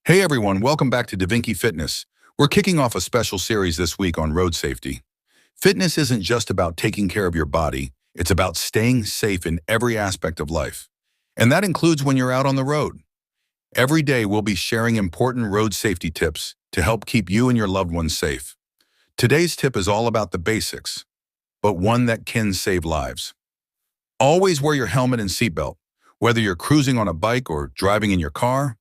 Hey everyone, welcome back to Devinki Fitness. We're kicking off a special series this week on road safety. Fitness isn't just about taking care of your body, it's about staying safe in every aspect of life. And that includes when you're out on the road. Every day we'll be sharing important road safety tips to help keep you and your loved ones safe. Today's tip is all about the basics, but one that can save lives. Always wear your helmet and seatbelt, whether you're cruising on a bike or driving in your car.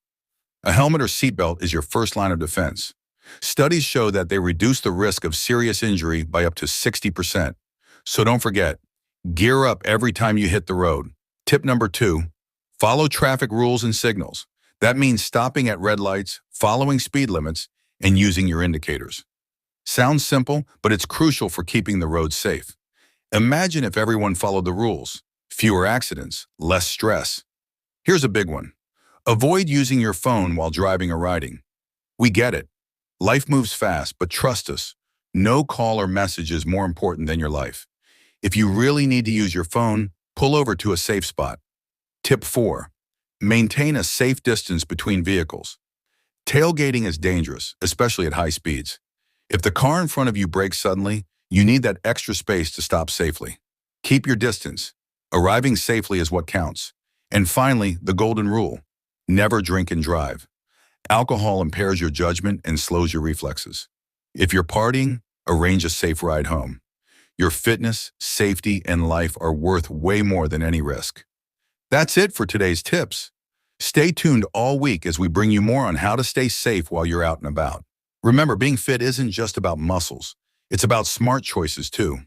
A helmet or seatbelt is your first line of defense. Studies show that they reduce the risk of serious injury by up to 60%. So don't forget, gear up every time you hit the road. Tip number 2, follow traffic rules and signals. That means stopping at red lights, following speed limits, and using your indicators. Sounds simple, but it's crucial for keeping the roads safe. Imagine if everyone followed the rules. Fewer accidents, less stress. Here's a big one. Avoid using your phone while driving or riding. We get it. Life moves fast, but trust us, no call or message is more important than your life. If you really need to use your phone, pull over to a safe spot. Tip 4, maintain a safe distance between vehicles. Tailgating is dangerous, especially at high speeds. If the car in front of you brakes suddenly, you need that extra space to stop safely. Keep your distance. Arriving safely is what counts. And finally, the golden rule. Never drink and drive. Alcohol impairs your judgment and slows your reflexes. If you're partying, arrange a safe ride home. Your fitness, safety, and life are worth way more than any risk. That's it for today's tips. Stay tuned all week as we bring you more on how to stay safe while you're out and about. Remember, being fit isn't just about muscles. It's about smart choices too.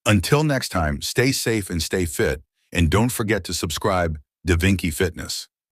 Until next time, stay safe and stay fit, and don't forget to subscribe to Devinki Fitness.